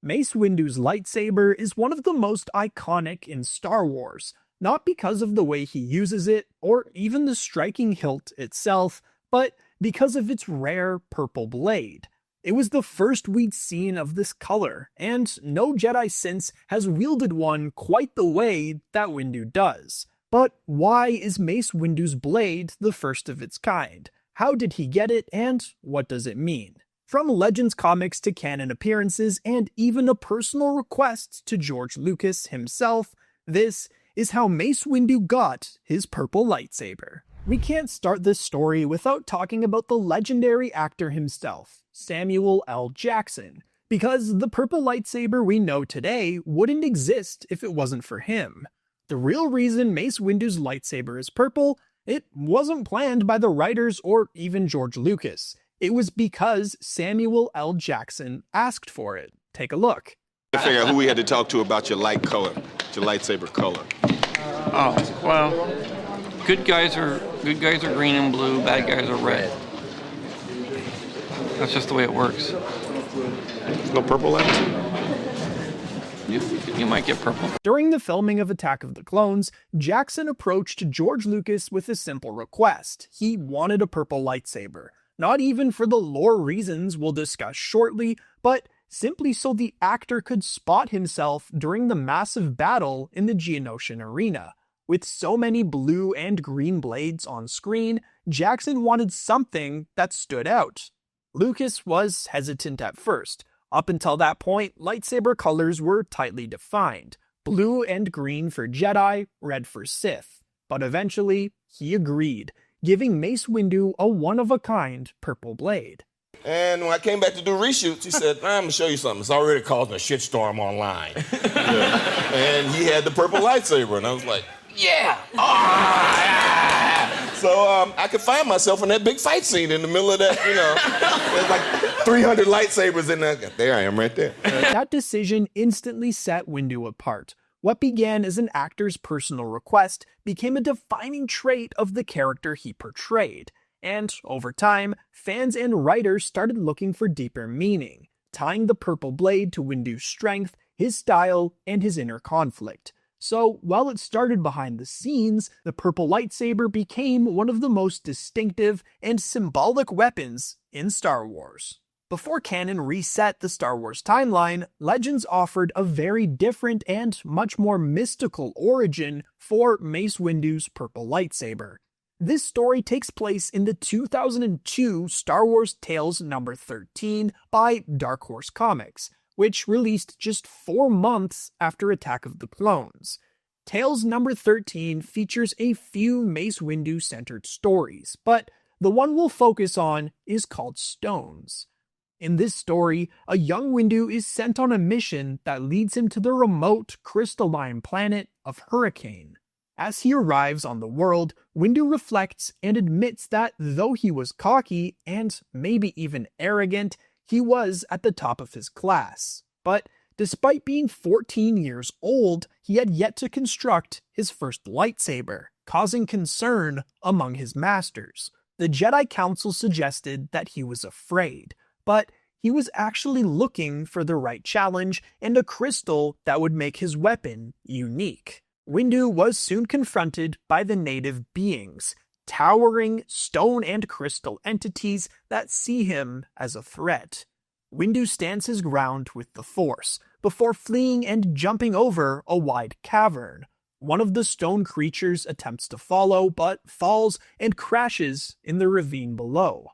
Mace Windu's lightsaber is one of the most iconic in Star Wars, not because of the way he uses it, or even the striking hilt itself, but because of its rare purple blade. It was the first we'd seen of this color, and no Jedi since has wielded one quite the way that Windu does. But why is Mace Windu's blade the first of its kind? How did he get it, and what does it mean? From Legends comics to canon appearances, and even a personal request to George Lucas himself, this is how Mace Windu got his purple lightsaber. We can't start this story without talking about the legendary actor himself, Samuel L. Jackson, because the purple lightsaber we know today wouldn't exist if it wasn't for him. The real reason Mace Windu's lightsaber is purple, it wasn't planned by the writers or even George Lucas. It was because Samuel L. Jackson asked for it. Take a look. To figure out who we had to talk to about your lightsaber color. Oh, well, good guys are green and blue, bad guys are red. That's just the way it works. No purple left? You might get purple. During the filming of Attack of the Clones, Jackson approached George Lucas with a simple request. He wanted a purple lightsaber. Not even for the lore reasons we'll discuss shortly, but simply so the actor could spot himself during the massive battle in the Geonosian arena. With so many blue and green blades on screen, Jackson wanted something that stood out. Lucas was hesitant at first. Up until that point, lightsaber colors were tightly defined. Blue and green for Jedi, red for Sith. But eventually, he agreed, giving Mace Windu a one-of-a-kind purple blade. And when I came back to do reshoots, he said, I'm going to show you something. It's already causing a shitstorm online. Yeah. And he had the purple lightsaber, and I was like, yeah! Oh, yeah. So I could find myself in that big fight scene in the middle of that, there's like 300 lightsabers in there. There I am right there. That decision instantly set Windu apart. What began as an actor's personal request became a defining trait of the character he portrayed. And over time, fans and writers started looking for deeper meaning, tying the purple blade to Windu's strength, his style, and his inner conflict. So, while it started behind the scenes, the purple lightsaber became one of the most distinctive and symbolic weapons in Star Wars. Before canon reset the Star Wars timeline, Legends offered a very different and much more mystical origin for Mace Windu's purple lightsaber. This story takes place in the 2002 Star Wars Tales No. 13 by Dark Horse Comics, which released just 4 months after Attack of the Clones. Tales No. 13 features a few Mace Windu-centered stories, but the one we'll focus on is called Stones. In this story, a young Windu is sent on a mission that leads him to the remote, crystalline planet of Hurricane. As he arrives on the world, Windu reflects and admits that though he was cocky and maybe even arrogant, he was at the top of his class. But despite being 14 years old, he had yet to construct his first lightsaber, causing concern among his masters. The Jedi Council suggested that he was afraid, but he was actually looking for the right challenge and a crystal that would make his weapon unique. Windu was soon confronted by the native beings, towering stone and crystal entities that see him as a threat. Windu stands his ground with the Force, before fleeing and jumping over a wide cavern. One of the stone creatures attempts to follow, but falls and crashes in the ravine below.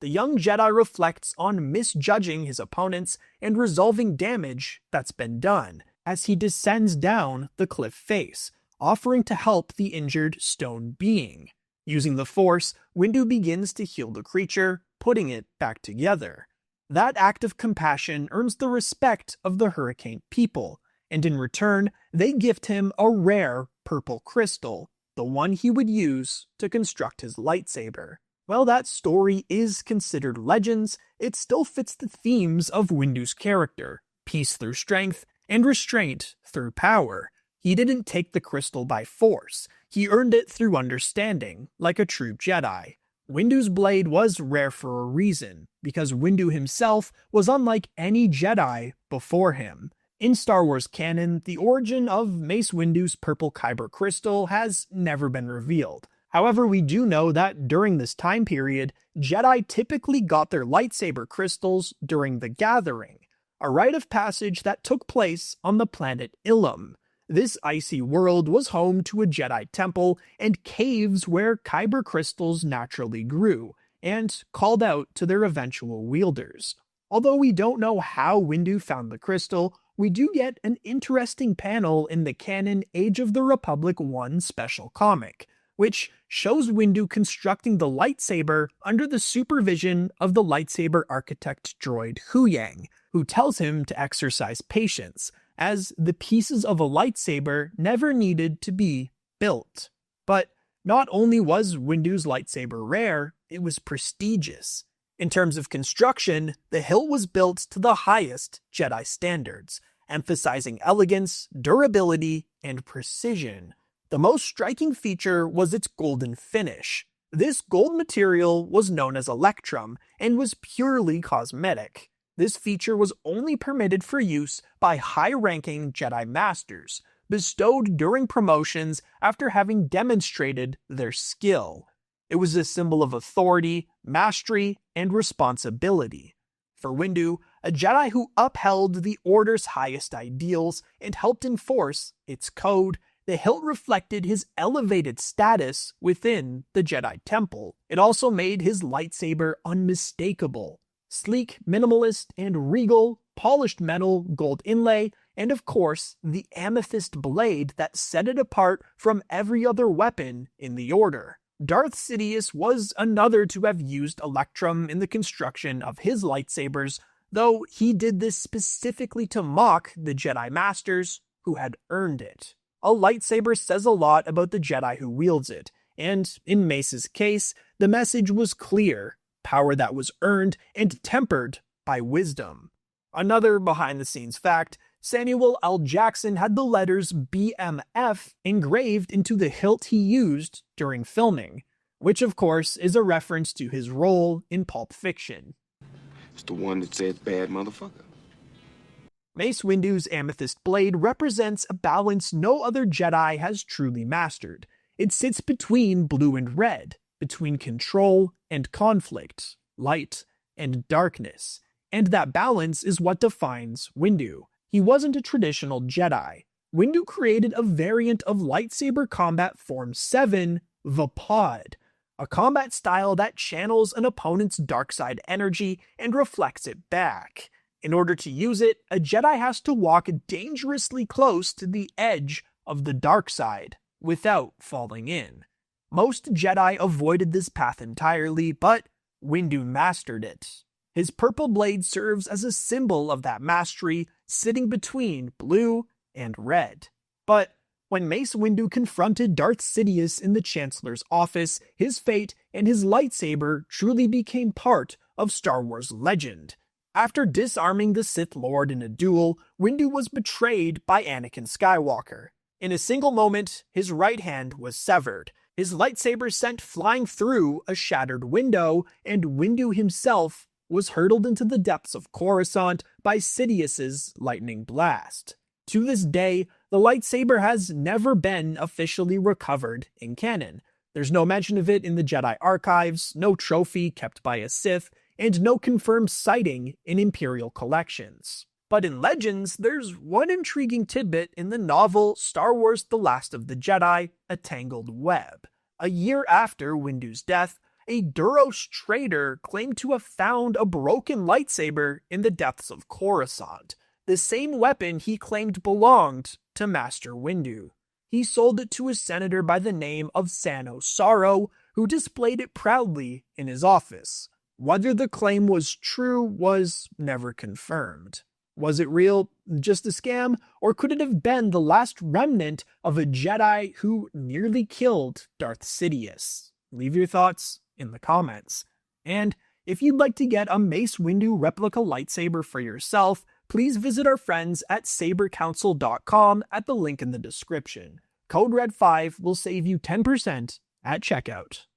The young Jedi reflects on misjudging his opponents and resolving damage that's been done, as he descends down the cliff face, offering to help the injured stone being. Using the Force, Windu begins to heal the creature, putting it back together. That act of compassion earns the respect of the Hurricane people, and in return, they gift him a rare purple crystal, the one he would use to construct his lightsaber. While that story is considered Legends, it still fits the themes of Windu's character: peace through strength and restraint through power. He didn't take the crystal by force, he earned it through understanding, like a true Jedi. Windu's blade was rare for a reason, because Windu himself was unlike any Jedi before him. In Star Wars canon, the origin of Mace Windu's purple kyber crystal has never been revealed. However, we do know that during this time period, Jedi typically got their lightsaber crystals during the Gathering, a rite of passage that took place on the planet Ilum. This icy world was home to a Jedi temple and caves where kyber crystals naturally grew, and called out to their eventual wielders. Although we don't know how Windu found the crystal, we do get an interesting panel in the canon Age of the Republic 1 special comic, which shows Windu constructing the lightsaber under the supervision of the lightsaber architect droid Huyang, who tells him to exercise patience, as the pieces of a lightsaber never needed to be built. But not only was Windu's lightsaber rare, it was prestigious. In terms of construction, the hilt was built to the highest Jedi standards, emphasizing elegance, durability, and precision. The most striking feature was its golden finish. This gold material was known as electrum and was purely cosmetic. This feature was only permitted for use by high-ranking Jedi Masters, bestowed during promotions after having demonstrated their skill. It was a symbol of authority, mastery, and responsibility. For Windu, a Jedi who upheld the Order's highest ideals and helped enforce its code, the hilt reflected his elevated status within the Jedi Temple. It also made his lightsaber unmistakable. Sleek, minimalist, and regal, polished metal, gold inlay, and of course, the amethyst blade that set it apart from every other weapon in the Order. Darth Sidious was another to have used electrum in the construction of his lightsabers, though he did this specifically to mock the Jedi Masters who had earned it. A lightsaber says a lot about the Jedi who wields it, and in Mace's case, the message was clear: power that was earned and tempered by wisdom. Another behind-the-scenes fact, Samuel L. Jackson had the letters BMF engraved into the hilt he used during filming, which of course is a reference to his role in Pulp Fiction. It's the one that said bad motherfucker. Mace Windu's amethyst blade represents a balance no other Jedi has truly mastered. It sits between blue and red, between control and conflict, light and darkness, and that balance is what defines Windu. He wasn't a traditional Jedi. Windu created a variant of lightsaber combat Form 7, the Pod, a combat style that channels an opponent's dark side energy and reflects it back. In order to use it, a Jedi has to walk dangerously close to the edge of the dark side without falling in. Most Jedi avoided this path entirely, but Windu mastered it. His purple blade serves as a symbol of that mastery, sitting between blue and red. But when Mace Windu confronted Darth Sidious in the Chancellor's office, his fate and his lightsaber truly became part of Star Wars legend. After disarming the Sith Lord in a duel, Windu was betrayed by Anakin Skywalker. In a single moment, his right hand was severed, his lightsaber sent flying through a shattered window, and Windu himself was hurtled into the depths of Coruscant by Sidious's lightning blast. To this day, the lightsaber has never been officially recovered in canon. There's no mention of it in the Jedi archives, no trophy kept by a Sith, and no confirmed sighting in Imperial collections. But in Legends, there's one intriguing tidbit in the novel Star Wars: The Last of the Jedi, A Tangled Web. A year after Windu's death, a Duros trader claimed to have found a broken lightsaber in the depths of Coruscant, the same weapon he claimed belonged to Master Windu. He sold it to a senator by the name of Sano Sorrow, who displayed it proudly in his office. Whether the claim was true was never confirmed. Was it real, just a scam, or could it have been the last remnant of a Jedi who nearly killed Darth Sidious? Leave your thoughts in the comments. And if you'd like to get a Mace Windu replica lightsaber for yourself, please visit our friends at sabercouncil.com at the link in the description. Code RED5 will save you 10% at checkout.